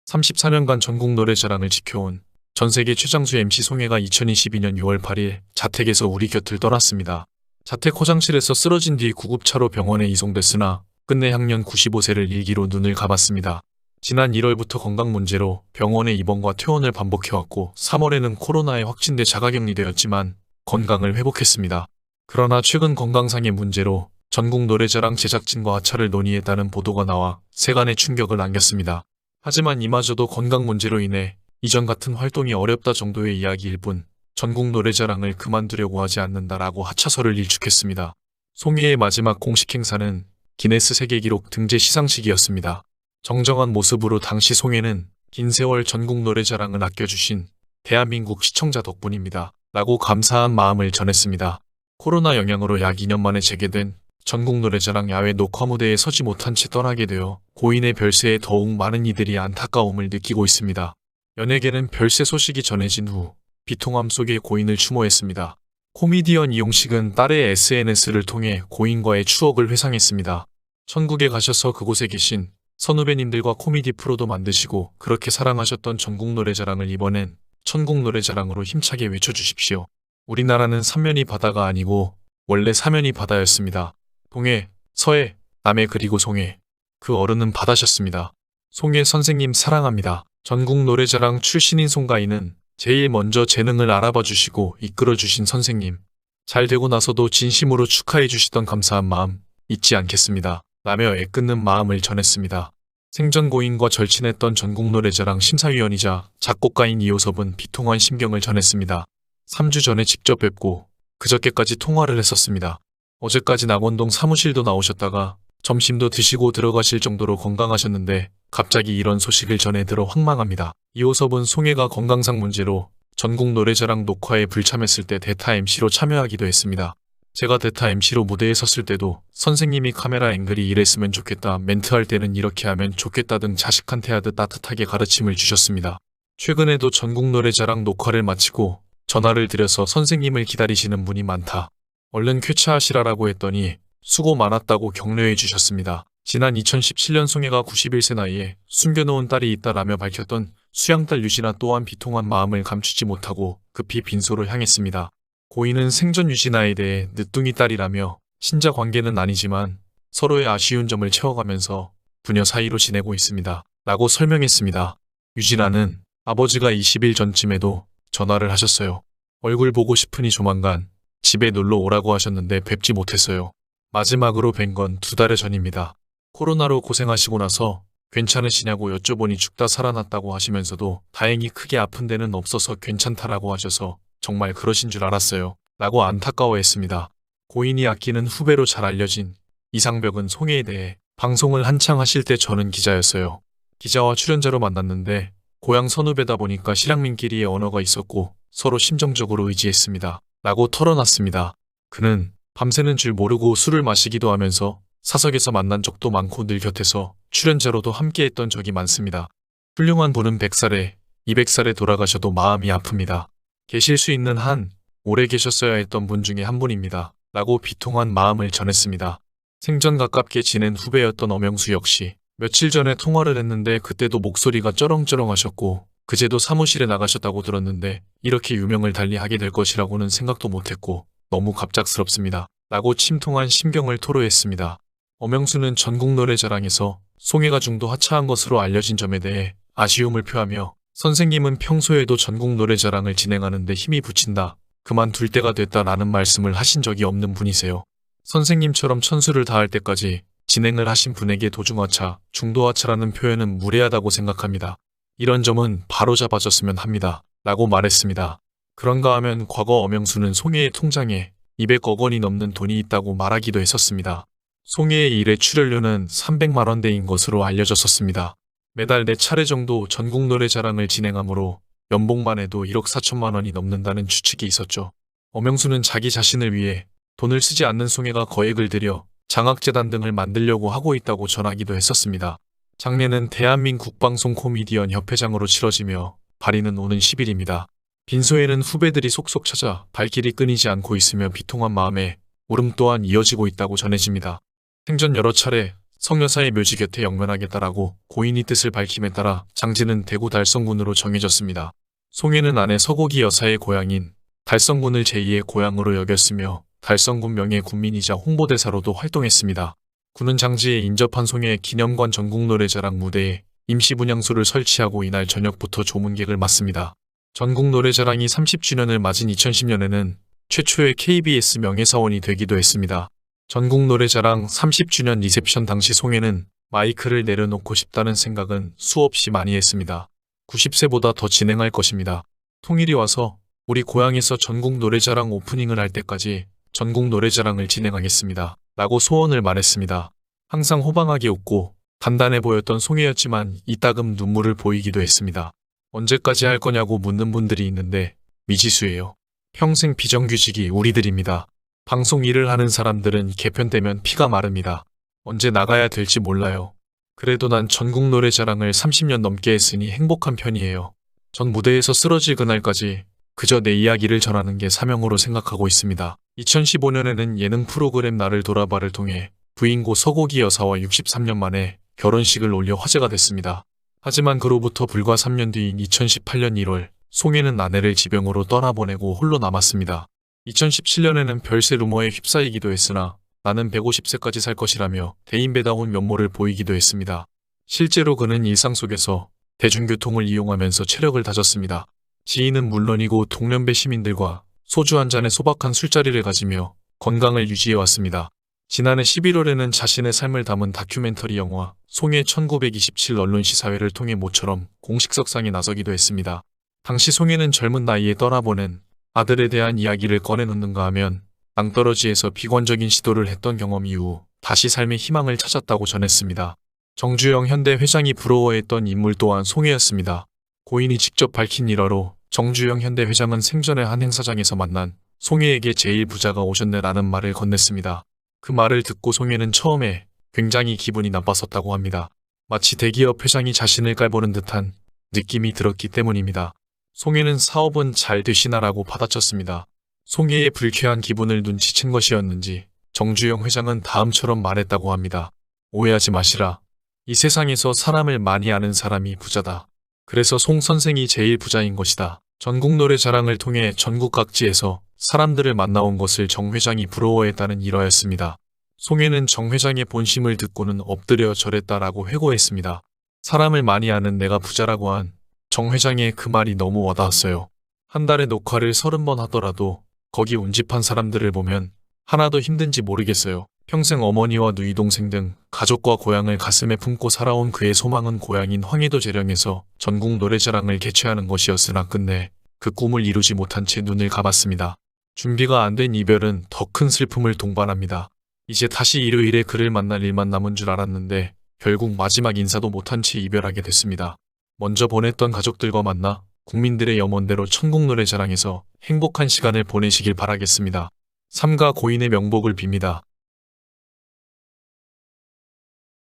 34년간 전국 노래자랑을 지켜온 전세계 최장수 MC 송혜가 2022년 6월 8일 자택에서 우리 곁을 떠났습니다. 자택 화장실에서 쓰러진 뒤 구급차로 병원에 이송됐으나 끝내 향년 95세를 일기로 눈을 감았습니다. 지난 1월부터 건강 문제로 병원에 입원과 퇴원을 반복해왔고 3월에는 코로나에 확진돼 자가격리되었지만 건강을 회복했습니다. 그러나 최근 건강상의 문제로 전국 노래자랑 제작진과 하차를 논의했다는 보도가 나와 세간의 충격을 안겼습니다. 하지만 이마저도 건강 문제로 인해 이전 같은 활동이 어렵다 정도의 이야기일 뿐 전국 노래자랑을 그만두려고 하지 않는다라고 하차서를 일축했습니다. 송혜의 마지막 공식 행사는 기네스 세계기록 등재 시상식이었습니다. 정정한 모습으로 당시 송혜는 긴 세월 전국 노래자랑을 아껴주신 대한민국 시청자 덕분입니다. 라고 감사한 마음을 전했습니다. 코로나 영향으로 약 2년 만에 재개된 전국 노래자랑 야외 녹화 무대에 서지 못한 채 떠나게 되어 고인의 별세에 더욱 많은 이들이 안타까움을 느끼고 있습니다. 연예계는 별세 소식이 전해진 후 비통함 속에 고인을 추모했습니다. 코미디언 이용식은 딸의 SNS를 통해 고인과의 추억을 회상했습니다. 천국에 가셔서 그곳에 계신 선후배님들과 코미디 프로도 만드시고 그렇게 사랑하셨던 전국 노래자랑을 이번엔 천국 노래자랑으로 힘차게 외쳐주십시오. 우리나라는 삼면이 바다가 아니고 원래 사면이 바다였습니다. 동해, 서해, 남해 그리고 송해. 그 어른은 바다셨습니다. 송혜 선생님 사랑합니다. 전국 노래자랑 출신인 송가인은 제일 먼저 재능을 알아봐 주시고 이끌어 주신 선생님. 잘 되고 나서도 진심으로 축하해 주시던 감사한 마음 잊지 않겠습니다. 라며 애끓는 마음을 전했습니다. 생전 고인과 절친했던 전국 노래자랑 심사위원이자 작곡가인 이호섭은 비통한 심경을 전했습니다. 3주 전에 직접 뵙고 그저께까지 통화를 했었습니다. 어제까지 낙원동 사무실도 나오셨다가 점심도 드시고 들어가실 정도로 건강하셨는데 갑자기 이런 소식을 전해 들어 황망합니다. 이호섭은 송혜가 건강상 문제로 전국 노래자랑 녹화에 불참했을 때 대타 MC로 참여하기도 했습니다. 제가 대타 MC로 무대에 섰을 때도 선생님이 카메라 앵글이 이랬으면 좋겠다, 멘트할 때는 이렇게 하면 좋겠다 등 자식한테 하듯 따뜻하게 가르침을 주셨습니다. 최근에도 전국 노래자랑 녹화를 마치고 전화를 드려서 선생님을 기다리시는 분이 많다. 얼른 쾌차하시라라고 했더니 수고 많았다고 격려해 주셨습니다. 지난 2017년 송혜가 91세 나이에 숨겨놓은 딸이 있다라며 밝혔던 수양딸 유진아 또한 비통한 마음을 감추지 못하고 급히 빈소로 향했습니다. 고인은 생전 유진아에 대해 늦둥이 딸이라며 친자 관계는 아니지만 서로의 아쉬운 점을 채워가면서 부녀 사이로 지내고 있습니다. 라고 설명했습니다. 유진아는 아버지가 20일 전쯤에도 전화를 하셨어요. 얼굴 보고 싶으니 조만간 집에 놀러 오라고 하셨는데 뵙지 못했어요. 마지막으로 뵌 건 2달 전입니다. 코로나로 고생하시고 나서 괜찮으시냐고 여쭤보니 죽다 살아났다고 하시면서도 다행히 크게 아픈 데는 없어서 괜찮다라고 하셔서 정말 그러신 줄 알았어요. 라고 안타까워했습니다. 고인이 아끼는 후배로 잘 알려진 이상벽은 송혜에 대해 방송을 한창 하실 때 저는 기자였어요. 기자와 출연자로 만났는데 고향 선후배다 보니까 실향민끼리의 언어가 있었고 서로 심정적으로 의지했습니다. 라고 털어놨습니다. 그는 밤새는 줄 모르고 술을 마시기도 하면서 사석에서 만난 적도 많고 늘 곁에서 출연자로도 함께했던 적이 많습니다. 훌륭한 분은 100살에 200살에 돌아가셔도 마음이 아픕니다. 계실 수 있는 한 오래 계셨어야 했던 분 중에 한 분입니다. 라고 비통한 마음을 전했습니다. 생전 가깝게 지낸 후배였던 엄영수 역시 며칠 전에 통화를 했는데 그때도 목소리가 쩌렁쩌렁 하셨고 그제도 사무실에 나가셨다고 들었는데 이렇게 유명을 달리하게 될 것이라고는 생각도 못했고 너무 갑작스럽습니다. 라고 침통한 심경을 토로했습니다. 엄영수는 전국 노래자랑에서 송혜가 중도 하차한 것으로 알려진 점에 대해 아쉬움을 표하며 선생님은 평소에도 전국 노래자랑을 진행하는 데 힘이 붙인다. 그만둘 때가 됐다라는 말씀을 하신 적이 없는 분이세요. 선생님처럼 천수를 다할 때까지 진행을 하신 분에게 도중하차, 중도하차라는 표현은 무례하다고 생각합니다. 이런 점은 바로잡아줬으면 합니다. 라고 말했습니다. 그런가 하면 과거 엄영수는 송혜의 통장에 200억 원이 넘는 돈이 있다고 말하기도 했었습니다. 송혜의 일회 출연료는 300만 원대인 것으로 알려졌었습니다. 매달 4차례 정도 전국 노래자랑을 진행하므로 연봉만 해도 1억 4천만 원이 넘는다는 추측이 있었죠. 엄영수는 자기 자신을 위해 돈을 쓰지 않는 송혜가 거액을 들여 장학재단 등을 만들려고 하고 있다고 전하기도 했었습니다. 장례는 대한민국 방송 코미디언 협회장으로 치러지며 발인은 오는 10일입니다. 빈소에는 후배들이 속속 찾아 발길이 끊이지 않고 있으며 비통한 마음에 울음 또한 이어지고 있다고 전해집니다. 생전 여러 차례 성여사의 묘지 곁에 영면하겠다라고 고인이 뜻을 밝힘에 따라 장지는 대구 달성군으로 정해졌습니다. 송해는 아내 서고기 여사의 고향인 달성군을 제2의 고향으로 여겼으며 달성군 명예 군민이자 홍보대사로도 활동했습니다. 군은 장지에 인접한 송해 기념관 전국노래자랑 무대에 임시 분향소를 설치하고 이날 저녁부터 조문객을 맞습니다. 전국노래자랑이 30주년을 맞은 2010년에는 최초의 KBS 명예사원이 되기도 했습니다. 전국노래자랑 30주년 리셉션 당시 송해는 마이크를 내려놓고 싶다는 생각은 수없이 많이 했습니다. 90세보다 더 진행할 것입니다. 통일이 와서 우리 고향에서 전국노래자랑 오프닝을 할 때까지 전국노래자랑을 진행하겠습니다. 라고 소원을 말했습니다. 항상 호방하게 웃고 단단해 보였던 송해였지만 이따금 눈물을 보이기도 했습니다. 언제까지 할 거냐고 묻는 분들이 있는데 미지수예요. 평생 비정규직이 우리들입니다. 방송 일을 하는 사람들은 개편되면 피가 마릅니다. 언제 나가야 될지 몰라요. 그래도 난 전국노래자랑을 30년 넘게 했으니 행복한 편이에요. 전 무대에서 쓰러질 그날까지 그저 내 이야기를 전하는 게 사명으로 생각하고 있습니다. 2015년에는 예능 프로그램 나를 돌아봐를 통해 부인고 서고기 여사와 63년 만에 결혼식을 올려 화제가 됐습니다. 하지만 그로부터 불과 3년 뒤인 2018년 1월 송해는 아내를 지병으로 떠나보내고 홀로 남았습니다. 2017년에는 별세 루머에 휩싸이기도 했으나 나는 150세까지 살 것이라며 대인배다운 면모를 보이기도 했습니다. 실제로 그는 일상 속에서 대중교통을 이용하면서 체력을 다졌습니다. 지인은 물론이고 동년배 시민들과 소주 한 잔에 소박한 술자리를 가지며 건강을 유지해왔습니다. 지난해 11월에는 자신의 삶을 담은 다큐멘터리 영화 송해 1927 언론시사회를 통해 모처럼 공식 석상에 나서기도 했습니다. 당시 송해는 젊은 나이에 떠나보낸 아들에 대한 이야기를 꺼내놓는가 하면 낭떠러지에서 비관적인 시도를 했던 경험 이후 다시 삶의 희망을 찾았다고 전했습니다. 정주영 현대 회장이 부러워했던 인물 또한 송해였습니다. 고인이 직접 밝힌 일화로 정주영 현대 회장은 생전에 한 행사장에서 만난 송해에게 제일 부자가 오셨네라는 말을 건넸습니다. 그 말을 듣고 송해는 처음에 굉장히 기분이 나빴었다고 합니다. 마치 대기업 회장이 자신을 깔보는 듯한 느낌이 들었기 때문입니다. 송해는 사업은 잘 되시나라고 받아쳤습니다. 송해의 불쾌한 기분을 눈치챈 것이었는지 정주영 회장은 다음처럼 말했다고 합니다. 오해하지 마시라. 이 세상에서 사람을 많이 아는 사람이 부자다. 그래서 송 선생이 제일 부자인 것이다. 전국노래자랑을 통해 전국 각지에서 사람들을 만나온 것을 정 회장이 부러워했다는 일화였습니다. 송해는 정 회장의 본심을 듣고는 엎드려 절했다라고 회고했습니다. 사람을 많이 아는 내가 부자라고 한 정 회장의 그 말이 너무 와닿았어요. 한 달에 녹화를 30번 하더라도 거기 운집한 사람들을 보면 하나도 힘든지 모르겠어요. 평생 어머니와 누이 동생 등 가족과 고향을 가슴에 품고 살아온 그의 소망은 고향인 황해도 재령에서 전국 노래자랑을 개최하는 것이었으나 끝내 그 꿈을 이루지 못한 채 눈을 감았습니다. 준비가 안 된 이별은 더 큰 슬픔을 동반합니다. 이제 다시 일요일에 그를 만날 일만 남은 줄 알았는데 결국 마지막 인사도 못한 채 이별하게 됐습니다. 먼저 보냈던 가족들과 만나 국민들의 염원대로 천국노래자랑에서 행복한 시간을 보내시길 바라겠습니다. 삼가 고인의 명복을 빕니다.